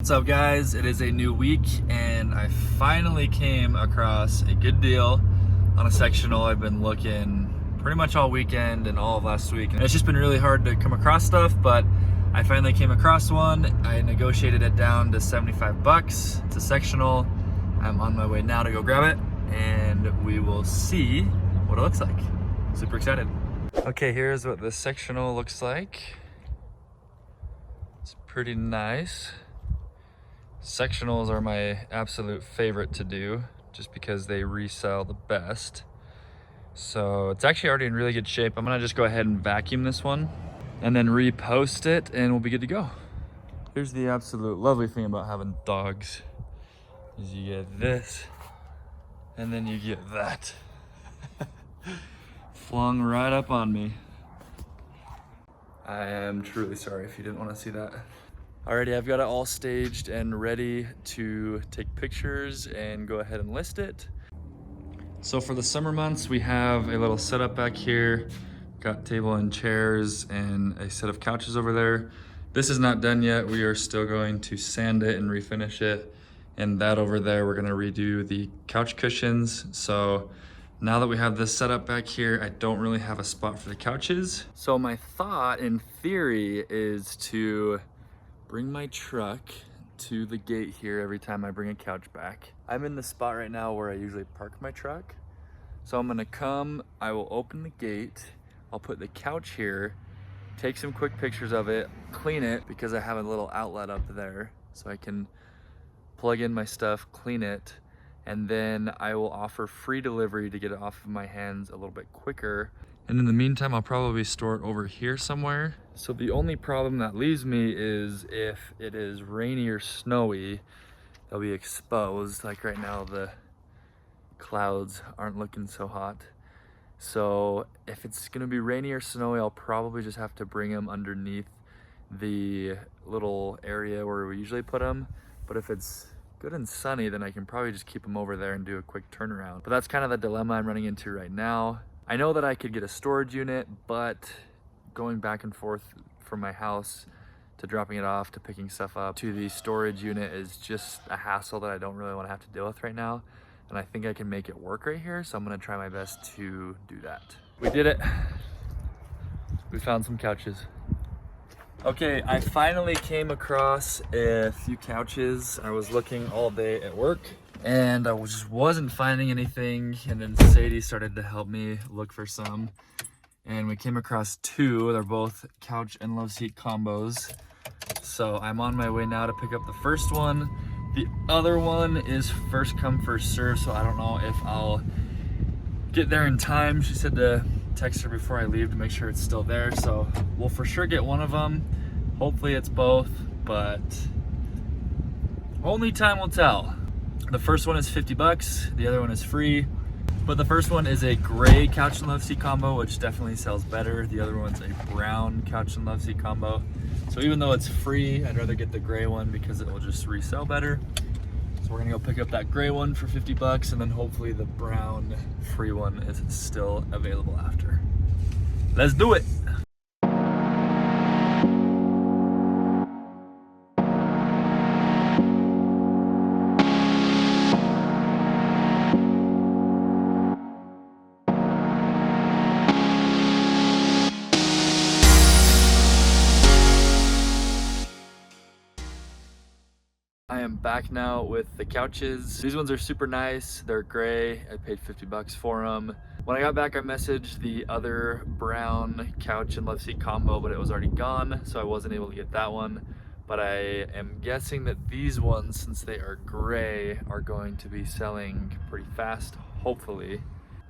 What's up, guys? It is a new week and I finally came across a good deal on a sectional. I've been looking pretty much all weekend and all of last week, and it's just been really hard to come across stuff, but I finally came across one. I negotiated it down to 75 bucks. It's a sectional. I'm on my way now to go grab it and we will see what it looks like. Super excited. Okay, here's what the sectional looks like. It's pretty nice. Sectionals are my absolute favorite to do just because they resell the best. So it's actually already in really good shape. I'm gonna just go ahead and vacuum this one and then repost it and we'll be good to go. Here's the absolute lovely thing about having dogs is you get this and then you get that. Flung right up on me. I am truly sorry if you didn't want to see that. Alrighty, I've got it all staged and ready to take pictures and go ahead and list it. So for the summer months, we have a little setup back here. Got table and chairs and a set of couches over there. This is not done yet. We are still going to sand it and refinish it. And that over there, we're gonna redo the couch cushions. So now that we have this set up back here, I don't really have a spot for the couches. So my thought in theory is to bring my truck to the gate here every time I bring a couch back. I'm in the spot right now where I usually park my truck. So I'm gonna come, I will open the gate, I'll put the couch here, take some quick pictures of it, clean it because I have a little outlet up there so I can plug in my stuff, clean it, and then I will offer free delivery to get it off of my hands a little bit quicker. And in the meantime, I'll probably store it over here somewhere. So the only problem that leaves me is if it is rainy or snowy, they'll be exposed. Like right now, the clouds aren't looking so hot. So if it's gonna be rainy or snowy, I'll probably just have to bring them underneath the little area where we usually put them. But if it's good and sunny, then I can probably just keep them over there and do a quick turnaround. But that's kind of the dilemma I'm running into right now. I know that I could get a storage unit, but going back and forth from my house to dropping it off to picking stuff up to the storage unit is just a hassle that I don't really want to have to deal with right now. And I think I can make it work right here, so I'm gonna try my best to do that. We did it. We found some couches. Okay, I finally came across a few couches. I was looking all day at work and I just wasn't finding anything, and then Sadie started to help me look for some, and we came across two. They're both couch and love seat combos, so I'm on my way now to pick up the first one. The other one is first come first serve, so I don't know if I'll get there in time. She said to text her before I leave to make sure it's still there, so we'll for sure get one of them. Hopefully it's both, but only time will tell. The first one is 50 bucks, the other one is free. But the first one is a gray couch and love seat combo, which definitely sells better. The other one's a brown couch and love seat combo. So even though it's free, I'd rather get the gray one because it will just resell better. So we're gonna go pick up that gray one for 50 bucks, and then hopefully the brown free one is still available after. Let's do it. I am back now with the couches. These ones are super nice. They're gray. I paid 50 bucks for them. When I got back, I messaged the other brown couch and love seat combo, but it was already gone, so I wasn't able to get that one. But I am guessing that these ones, since they are gray, are going to be selling pretty fast, hopefully.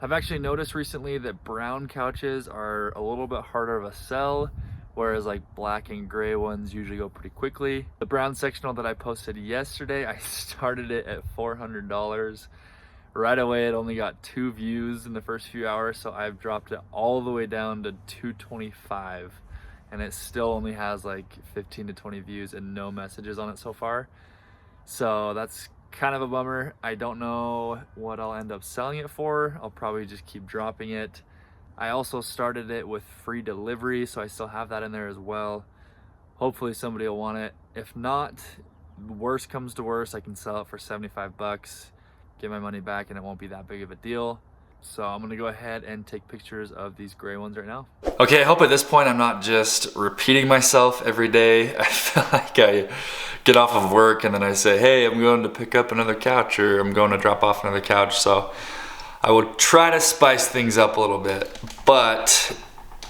I've actually noticed recently that brown couches are a little bit harder of a sell, whereas like black and gray ones usually go pretty quickly. The brown sectional that I posted yesterday, I started it at $400. Right away, it only got 2 views in the first few hours, so I've dropped it all the way down to $225, and it still only has like 15 to 20 views and no messages on it so far. So that's kind of a bummer. I don't know what I'll end up selling it for. I'll probably just keep dropping it. I also started it with free delivery, so I still have that in there as well. Hopefully somebody will want it. If not, worst comes to worst, I can sell it for 75 bucks, get my money back, and it won't be that big of a deal. So I'm gonna go ahead and take pictures of these gray ones right now. Okay, I hope at this point I'm not just repeating myself every day. I feel like I get off of work and then I say, hey, I'm going to pick up another couch, or I'm going to drop off another couch. So I will try to spice things up a little bit, but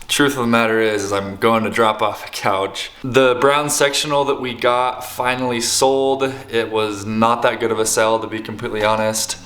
truth of the matter is I'm going to drop off a couch. The brown sectional that we got finally sold. It was not that good of a sell, to be completely honest.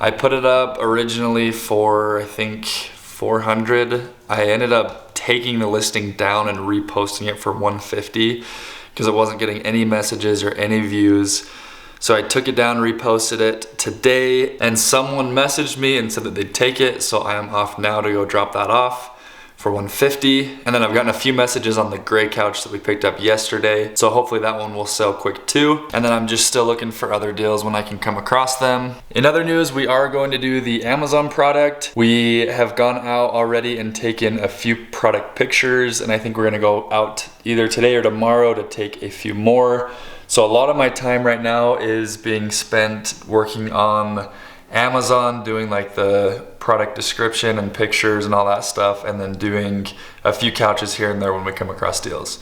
I put it up originally for, I think, 400. I ended up taking the listing down and reposting it for 150 because it wasn't getting any messages or any views. So I took it down, reposted it today, and someone messaged me and said that they'd take it. So I am off now to go drop that off for 150. And then I've gotten a few messages on the gray couch that we picked up yesterday. So hopefully that one will sell quick too. And then I'm just still looking for other deals when I can come across them. In other news, we are going to do the Amazon product. We have gone out already and taken a few product pictures, and I think we're gonna go out either today or tomorrow to take a few more. So a lot of my time right now is being spent working on Amazon, doing like the product description and pictures and all that stuff, and then doing a few couches here and there when we come across deals.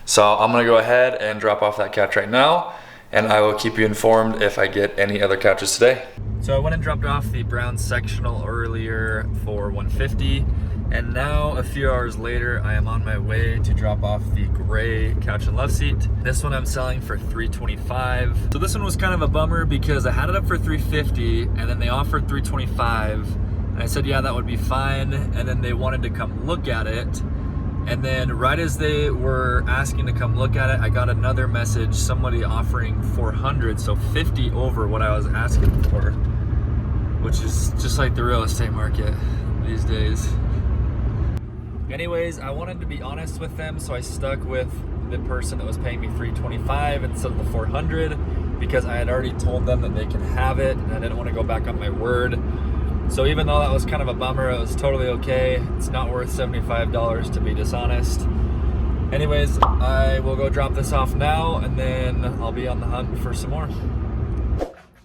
So I'm gonna go ahead and drop off that couch right now, and I will keep you informed if I get any other couches today. So I went and dropped off the brown sectional earlier for 150, and now a few hours later I am on my way to drop off the gray couch and love seat. This one I'm selling for $325. So this one was kind of a bummer because I had it up for $350 and then they offered $325, and I said yeah, that would be fine, and then they wanted to come look at it. And then right as they were asking to come look at it, I got another message, somebody offering 400, so 50 over what I was asking for, which is just like the real estate market these days. Anyways, I wanted to be honest with them, so I stuck with the person that was paying me $325 instead of the 400 because I had already told them that they can have it, and I didn't want to go back on my word. So even though that was kind of a bummer, it was totally okay. It's not worth $75 to be dishonest. Anyways, I will go drop this off now, and then I'll be on the hunt for some more.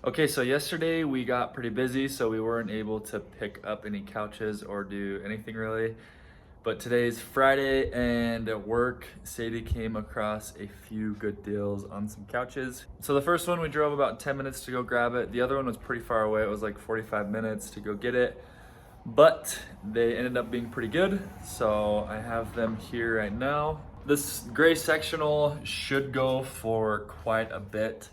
Okay, so yesterday we got pretty busy, so we weren't able to pick up any couches or do anything really. But today's Friday, and at work, Sadie came across a few good deals on some couches. So the first one, we drove about 10 minutes to go grab it. The other one was pretty far away. It was like 45 minutes to go get it, but they ended up being pretty good. So I have them here right now. This gray sectional should go for quite a bit.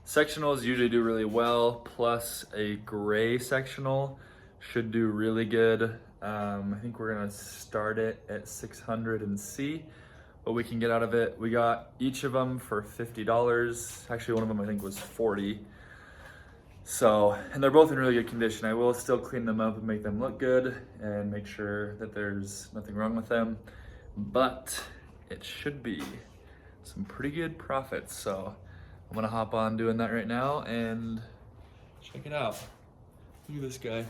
Sectionals usually do really well, plus a gray sectional should do really good. I think we're gonna start it at 600 and see what we can get out of it. We got each of them for $50. Actually, one of them I think was 40. So, and they're both in really good condition. I will still clean them up and make them look good and make sure that there's nothing wrong with them, but it should be some pretty good profits. So I'm gonna hop on doing that right now and check it out. Look at this guy.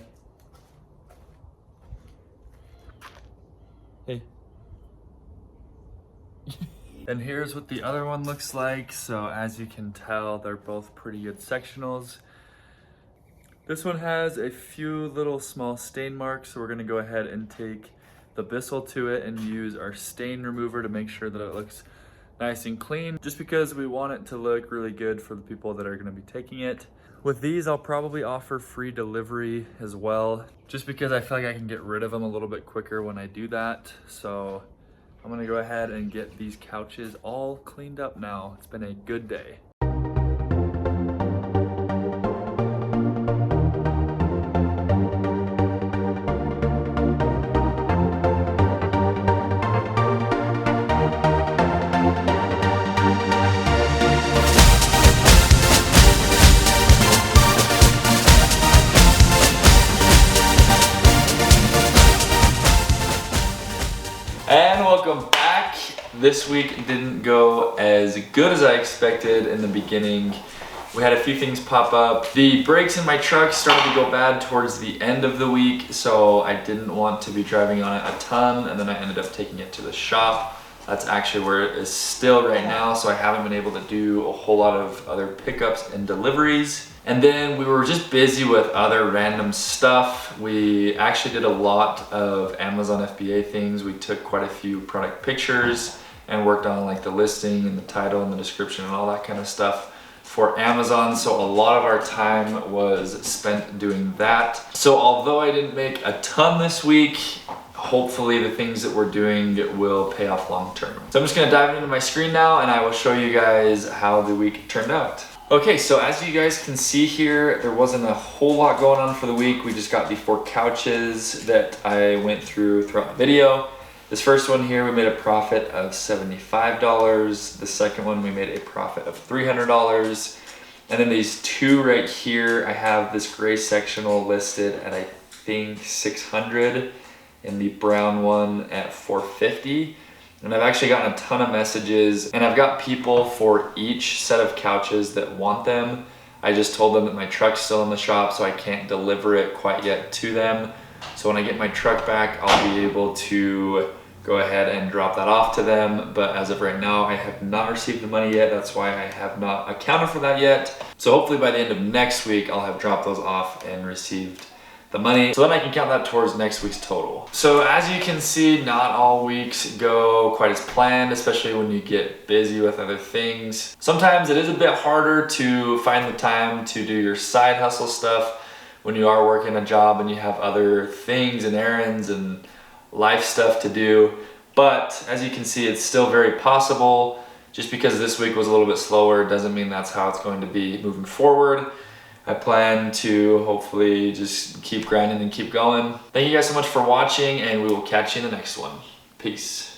Hey. And here's what the other one looks like. So as you can tell, they're both pretty good sectionals. This one has a few little small stain marks, so we're gonna go ahead and take the Bissell to it and use our stain remover to make sure that it looks nice and clean, just because we want it to look really good for the people that are gonna be taking it. With these, I'll probably offer free delivery as well, just because I feel like I can get rid of them a little bit quicker when I do that. So I'm gonna go ahead and get these couches all cleaned up now. It's been a good day. And welcome back. This week didn't go as good as I expected in the beginning. We had a few things pop up. The brakes in my truck started to go bad towards the end of the week, so I didn't want to be driving on it a ton, and then I ended up taking it to the shop. That's actually where it is still right now, so I haven't been able to do a whole lot of other pickups and deliveries. And then we were just busy with other random stuff. We actually did a lot of Amazon FBA things. We took quite a few product pictures and worked on like the listing and the title and the description and all that kind of stuff for Amazon. So a lot of our time was spent doing that. So although I didn't make a ton this week, hopefully the things that we're doing will pay off long term. So I'm just gonna dive into my screen now and I will show you guys how the week turned out. Okay, so as you guys can see here, there wasn't a whole lot going on for the week. We just got the 4 couches that I went through throughout the video. This first one here, we made a profit of $75. The second one, we made a profit of $300. And then these 2 right here, I have this gray sectional listed at I think $600 and the brown one at $450. And I've actually gotten a ton of messages and I've got people for each set of couches that want them. I just told them that my truck's still in the shop, so I can't deliver it quite yet to them. So when I get my truck back, I'll be able to go ahead and drop that off to them. But as of right now, I have not received the money yet. That's why I have not accounted for that yet. So hopefully by the end of next week, I'll have dropped those off and received the money, so then I can count that towards next week's total. So as you can see, not all weeks go quite as planned, especially when you get busy with other things. Sometimes it is a bit harder to find the time to do your side hustle stuff when you are working a job and you have other things and errands and life stuff to do. But as you can see, it's still very possible. Just because this week was a little bit slower doesn't mean that's how it's going to be moving forward. I plan to hopefully just keep grinding and keep going. Thank you guys so much for watching, and we will catch you in the next one. Peace.